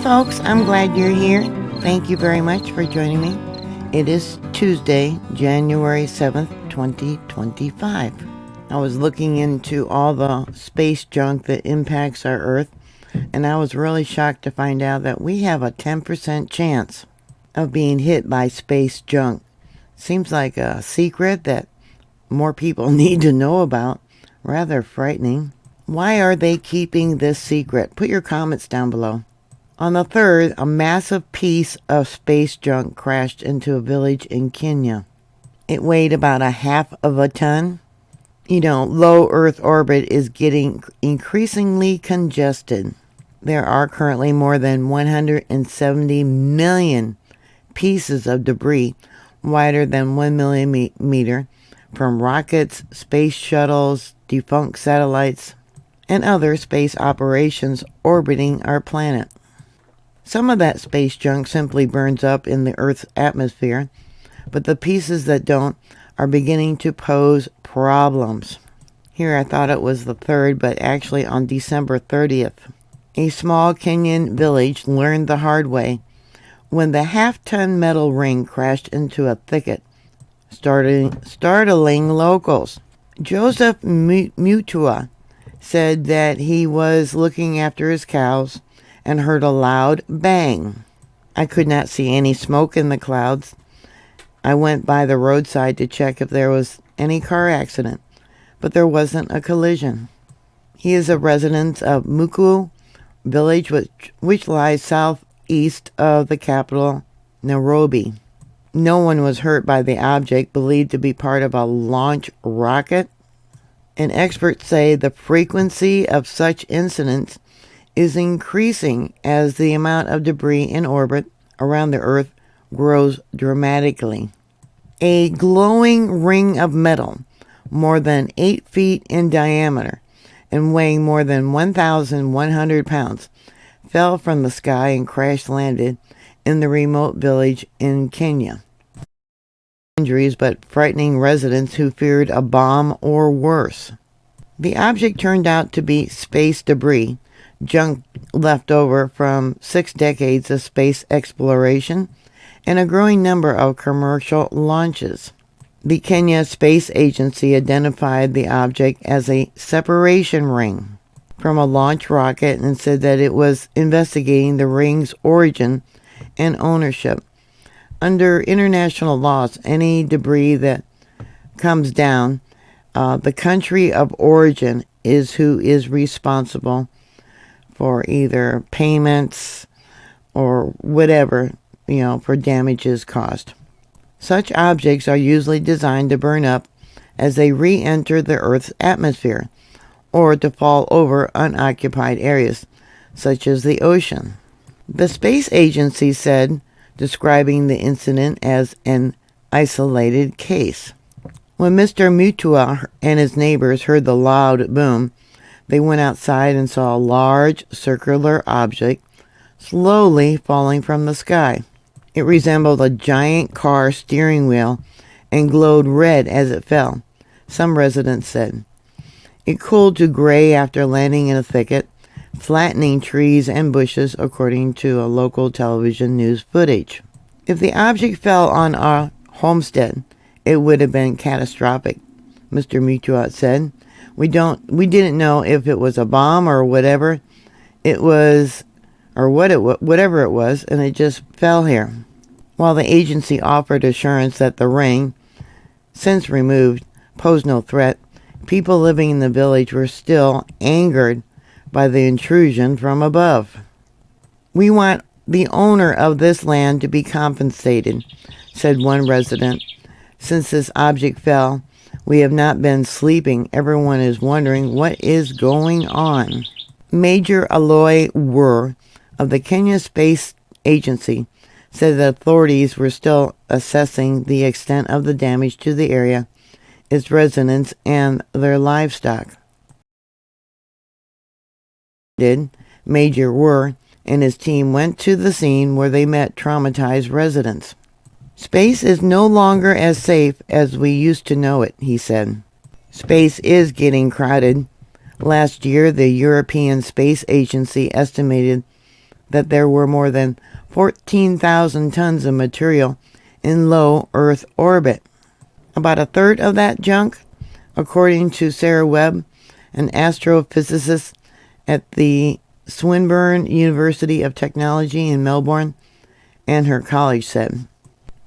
folks, I'm glad you're here. Thank you very much for joining me. It is Tuesday, January 7th, 2025. I was looking into all the space junk that impacts our Earth, and I was really shocked to find out that we have a 10% chance of being hit by space junk. Seems like a secret that more people need to know about. Rather frightening. Why are they keeping this secret? Put your comments down below. On the 3rd, a massive piece of space junk crashed into a village in Kenya. It weighed about a half of a ton. Low Earth orbit is getting increasingly congested. There are currently more than 170 million pieces of debris wider than 1 millimeter from rockets, space shuttles, defunct satellites, and other space operations orbiting our planet. Some of that space junk simply burns up in the Earth's atmosphere, but the pieces that don't are beginning to pose problems. Here I thought it was the 3rd, but actually on December 30th. A small Kenyan village learned the hard way when the half-ton metal ring crashed into a thicket, startling locals. Joseph Mutua said that he was looking after his cows and heard a loud bang. I could not see any smoke in the clouds. I went by the roadside to check if there was any car accident, but there wasn't a collision. He is a resident of Muku village, which lies southeast of the capital, Nairobi. No one was hurt by the object, believed to be part of a launch rocket. And experts say the frequency of such incidents is increasing as the amount of debris in orbit around the Earth grows dramatically. A glowing ring of metal, more than 8 feet in diameter and weighing more than 1,100 pounds, fell from the sky and crash-landed in the remote village in Kenya. Injuries, but frightening residents who feared a bomb or worse. The object turned out to be space debris, junk left over from 6 decades of space exploration and a growing number of commercial launches. The Kenya Space Agency identified the object as a separation ring from a launch rocket and said that it was investigating the ring's origin and ownership. Under international laws, any debris that comes down, the country of origin is who is responsible for either payments or whatever, for damages caused. Such objects are usually designed to burn up as they re-enter the Earth's atmosphere or to fall over unoccupied areas, such as the ocean. The space agency said, describing the incident as an isolated case. When Mr. Mutua and his neighbors heard the loud boom, they went outside and saw a large circular object slowly falling from the sky. It resembled a giant car steering wheel and glowed red as it fell, some residents said. It cooled to gray after landing in a thicket, flattening trees and bushes, according to a local television news footage. If the object fell on our homestead, it would have been catastrophic, Mr. Mutua said. We didn't know if it was a bomb or whatever it was, whatever it was, and it just fell here. While the agency offered assurance that the ring, since removed, posed no threat, people living in the village were still angered by the intrusion from above. We want the owner of this land to be compensated, said one resident. Since this object fell, we have not been sleeping. Everyone is wondering what is going on. Major Aloy Wur of the Kenya Space Agency said that authorities were still assessing the extent of the damage to the area, its residents, and their livestock. Major Wur and his team went to the scene where they met traumatized residents. Space is no longer as safe as we used to know it, he said. Space is getting crowded. Last year, the European Space Agency estimated that there were more than 14,000 tons of material in low Earth orbit. About a third of that junk, according to Sarah Webb, an astrophysicist at the Swinburne University of Technology in Melbourne, and her college said.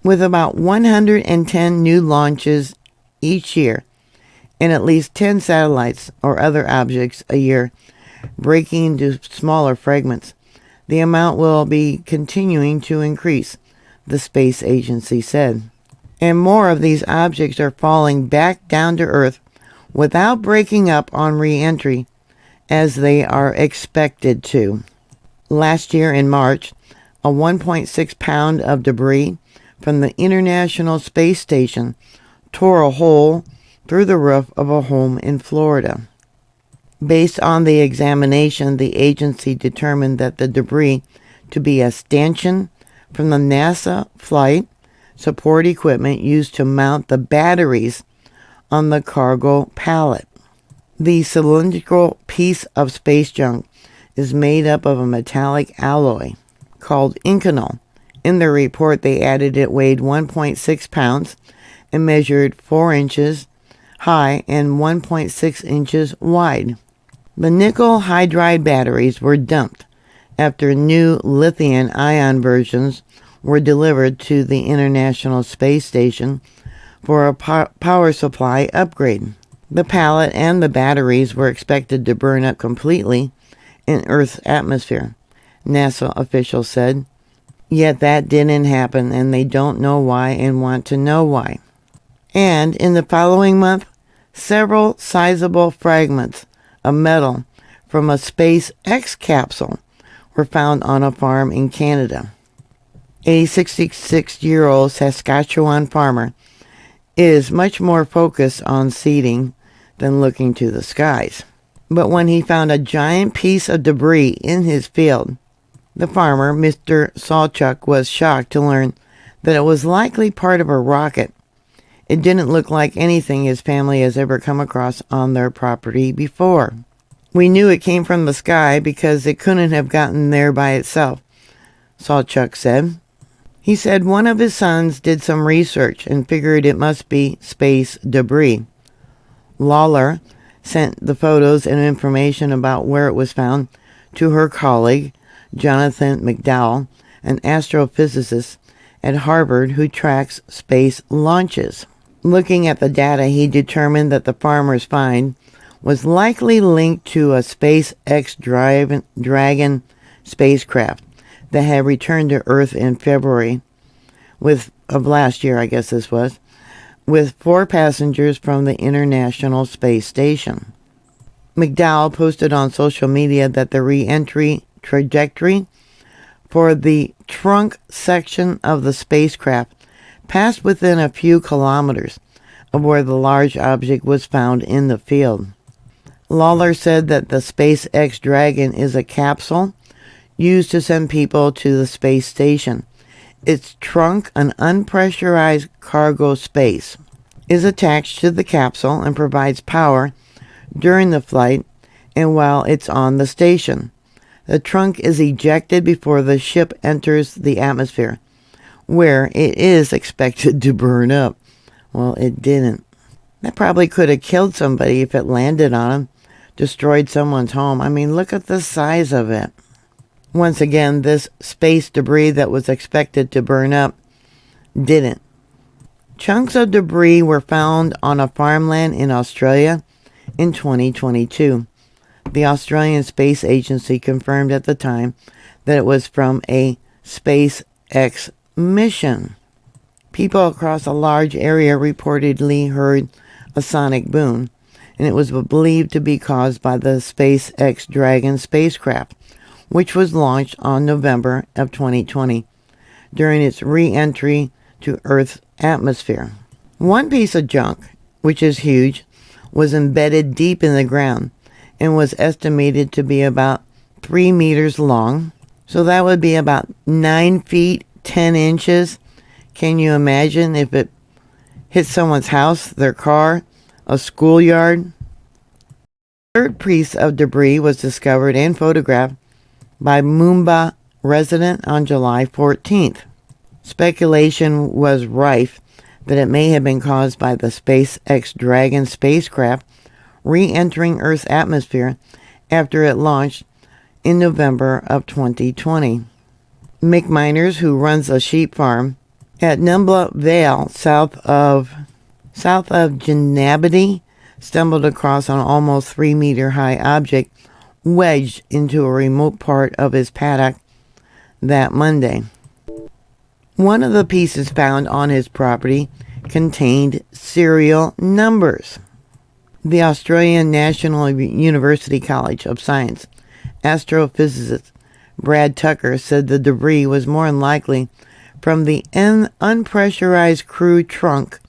With about 110 new launches each year and at least 10 satellites or other objects a year breaking into smaller fragments, the amount will be continuing to increase, the space agency said. And more of these objects are falling back down to Earth without breaking up on re-entry, as they are expected to. Last year in March, a 1.6 pound of debris from the International Space Station tore a hole through the roof of a home in Florida. Based on the examination, the agency determined that the debris to be a stanchion from the NASA flight support equipment used to mount the batteries on the cargo pallet. The cylindrical piece of space junk is made up of a metallic alloy called Inconel. In the report, they added it weighed 1.6 pounds and measured 4 inches high and 1.6 inches wide. The nickel hydride batteries were dumped after new lithium-ion versions were delivered to the International Space Station for a power supply upgrade. The pallet and the batteries were expected to burn up completely in Earth's atmosphere, NASA officials said. Yet that didn't happen, and they don't know why and want to know why. And in the following month, several sizable fragments of metal from a SpaceX capsule were found on a farm in Canada. A 66-year-old Saskatchewan farmer is much more focused on seeding than looking to the skies. But when he found a giant piece of debris in his field, the farmer, Mr. Sawchuk, was shocked to learn that it was likely part of a rocket. It didn't look like anything his family has ever come across on their property before. We knew it came from the sky because it couldn't have gotten there by itself, Sawchuk said. He said one of his sons did some research and figured it must be space debris. Lawler sent the photos and information about where it was found to her colleague, Jonathan McDowell, an astrophysicist at Harvard who tracks space launches. Looking at the data, he determined that the farmer's find was likely linked to a SpaceX Dragon spacecraft that had returned to Earth in February of last year, I guess this was, with 4 passengers from the International Space Station. McDowell posted on social media that the re-entry trajectory for the trunk section of the spacecraft passed within a few kilometers of where the large object was found in the field. Lawler said that the SpaceX Dragon is a capsule used to send people to the space station. Its trunk, an unpressurized cargo space, is attached to the capsule and provides power during the flight and while it's on the station. The trunk is ejected before the ship enters the atmosphere, where it is expected to burn up. Well, it didn't. That probably could have killed somebody if it landed on them, destroyed someone's home. I mean, look at the size of it. Once again, this space debris that was expected to burn up didn't. Chunks of debris were found on a farmland in Australia in 2022. The Australian Space Agency confirmed at the time that it was from a SpaceX mission. People across a large area reportedly heard a sonic boom, and it was believed to be caused by the SpaceX Dragon spacecraft, which was launched on November of 2020 during its re-entry to Earth's atmosphere. One piece of junk, which is huge, was embedded deep in the ground and was estimated to be about 3 meters long. So that would be about 9 feet, 10 inches. Can you imagine if it hit someone's house, their car, a schoolyard? The third piece of debris was discovered and photographed by Mumba resident on July 14th. Speculation was rife that it may have been caused by the SpaceX Dragon spacecraft re-entering Earth's atmosphere after it launched in November of 2020. Mick Miners, who runs a sheep farm at Numbla Vale, south of Genabity, stumbled across an almost 3-meter high object wedged into a remote part of his paddock that Monday. One of the pieces found on his property contained serial numbers. The Australian National University College of Science astrophysicist Brad Tucker said the debris was more than likely from the unpressurized crew trunk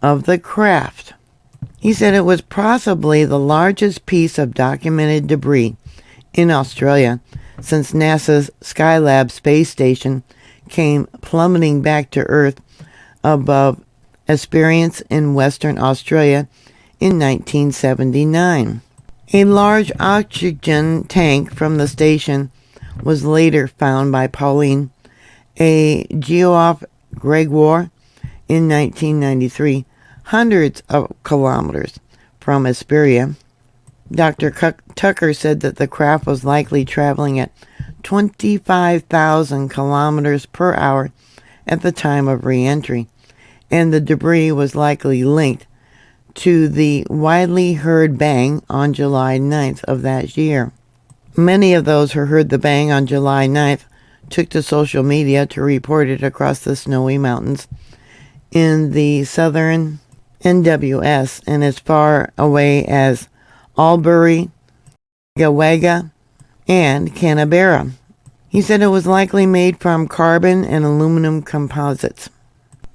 of the craft. He said it was possibly the largest piece of documented debris in Australia since NASA's Skylab space station came plummeting back to Earth above Esperance in Western Australia in 1979. A large oxygen tank from the station was later found by Pauline, a geoff Gregoire, in 1993, hundreds of kilometers from Esperia. Dr. Tucker said that the craft was likely traveling at 25,000 kilometers per hour at the time of re-entry, and the debris was likely linked to the widely heard bang on July 9th of that year. Many of those who heard the bang on July 9th took to social media to report it across the snowy mountains in the southern NWS and as far away as Albury, Wagga, and Canberra. He said it was likely made from carbon and aluminum composites.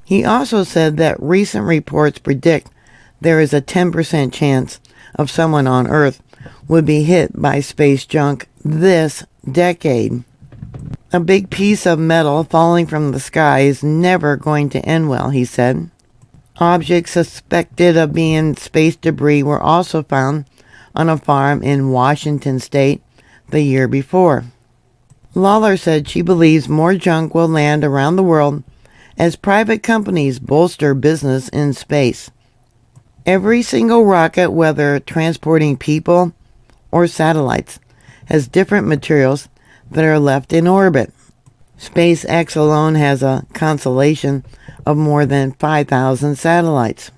He also said that recent reports predict there is a 10% chance of someone on Earth would be hit by space junk this decade. A big piece of metal falling from the sky is never going to end well, he said. Objects suspected of being space debris were also found on a farm in Washington state the year before. Lawler said she believes more junk will land around the world as private companies bolster business in space. Every single rocket, whether transporting people or satellites, has different materials that are left in orbit. SpaceX alone has a constellation of more than 5,000 satellites.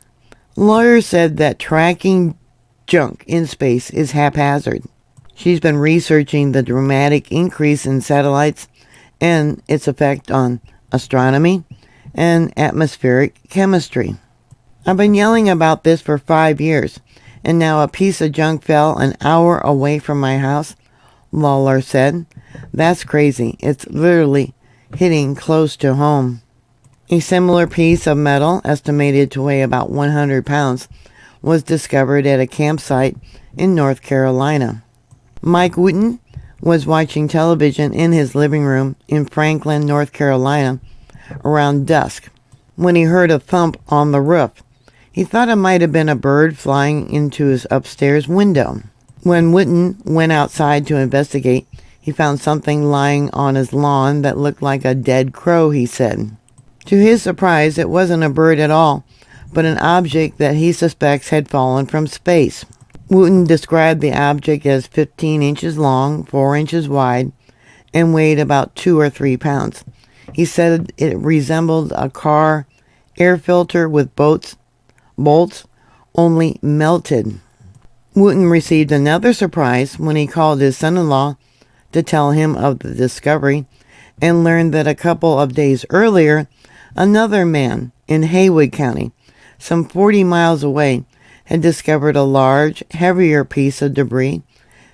Lawyers said that tracking junk in space is haphazard. She's been researching the dramatic increase in satellites and its effect on astronomy and atmospheric chemistry. I've been yelling about this for 5 years, and now a piece of junk fell an hour away from my house, Lawler said. That's crazy. It's literally hitting close to home. A similar piece of metal, estimated to weigh about 100 pounds, was discovered at a campsite in North Carolina. Mike Wooten was watching television in his living room in Franklin, North Carolina, around dusk, when he heard a thump on the roof. He thought it might have been a bird flying into his upstairs window. When Wooten went outside to investigate, he found something lying on his lawn that looked like a dead crow, he said. To his surprise, it wasn't a bird at all, but an object that he suspects had fallen from space. Wooten described the object as 15 inches long, 4 inches wide, and weighed about 2 or 3 pounds. He said it resembled a car air filter with bolts, only melted. Wooten received another surprise when he called his son-in-law to tell him of the discovery and learned that a couple of days earlier, another man in Haywood County, some 40 miles away, had discovered a large, heavier piece of debris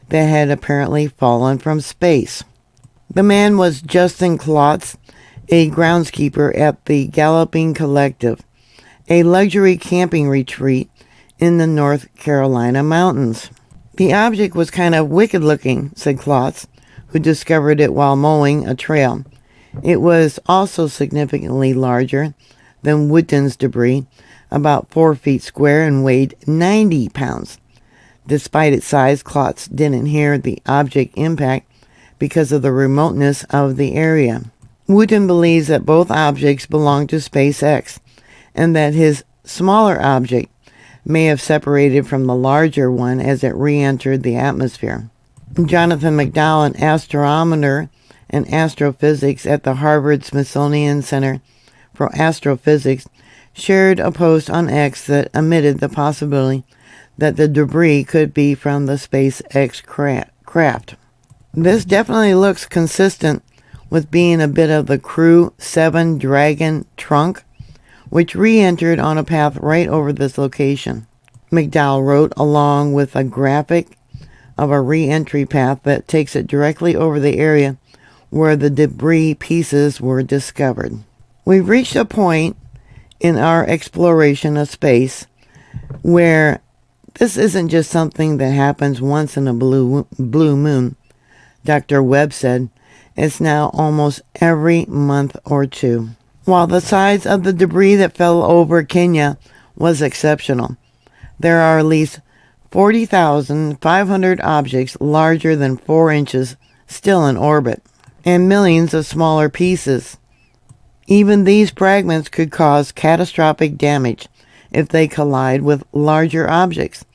that had apparently fallen from space. The man was Justin Klotz, a groundskeeper at the Galloping Collective, a luxury camping retreat in the North Carolina mountains. The object was kind of wicked looking, said Klotz, who discovered it while mowing a trail. It was also significantly larger than Wooten's debris, about 4 feet square, and weighed 90 pounds. Despite its size, Klotz didn't hear the object impact because of the remoteness of the area. Wooten believes that both objects belong to SpaceX and that his smaller object may have separated from the larger one as it re-entered the atmosphere. Jonathan McDowell, an astronomer and astrophysics at the Harvard Smithsonian Center for Astrophysics, shared a post on X that admitted the possibility that the debris could be from the SpaceX craft. This definitely looks consistent with being a bit of the Crew 7 Dragon trunk, which re-entered on a path right over this location. McDowell wrote along with a graphic of a re-entry path that takes it directly over the area where the debris pieces were discovered. We've reached a point in our exploration of space where this isn't just something that happens once in a blue moon, Dr. Webb said. It's now almost every month or two. While the size of the debris that fell over Kenya was exceptional, there are at least 40,500 objects larger than 4 inches still in orbit, and millions of smaller pieces. Even these fragments could cause catastrophic damage if they collide with larger objects,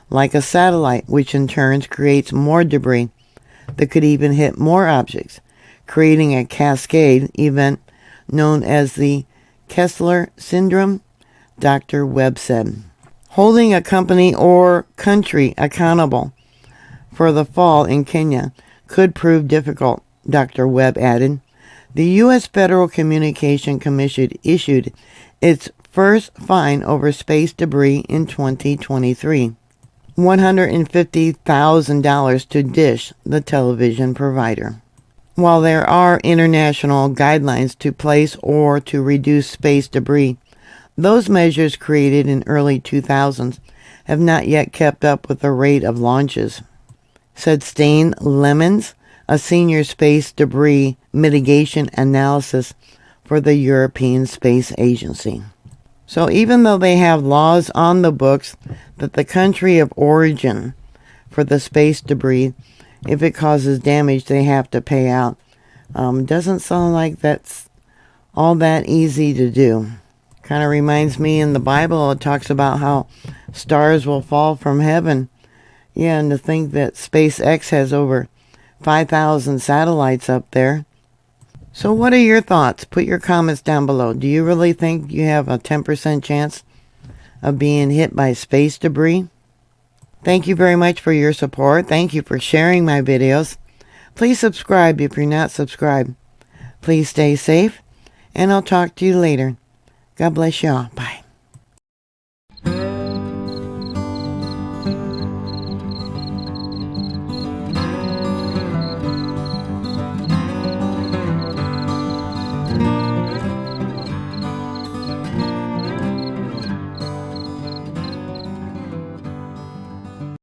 like a satellite, which in turn creates more debris that could even hit more objects, creating a cascade event known as the Kessler syndrome, Dr. Webb said. Holding a company or country accountable for the fall in Kenya could prove difficult, Dr. Webb added. The U.S. Federal Communication Commission issued its first fine over space debris in 2023, $150,000 to Dish, the television provider. While there are international guidelines to place or to reduce space debris, those measures created in early 2000s have not yet kept up with the rate of launches, said Stain Lemons, a senior space debris mitigation analysis for the European Space Agency. So even though they have laws on the books that the country of origin for the space debris, if it causes damage, they have to pay out. Doesn't sound like that's all that easy to do. Kind of reminds me in the Bible, it talks about how stars will fall from heaven. Yeah, and to think that SpaceX has over 5,000 satellites up there. So what are your thoughts? Put your comments down below. Do you really think you have a 10% chance of being hit by space debris? Thank you very much for your support. Thank you for sharing my videos. Please subscribe if you're not subscribed. Please stay safe, and I'll talk to you later. God bless y'all. Bye.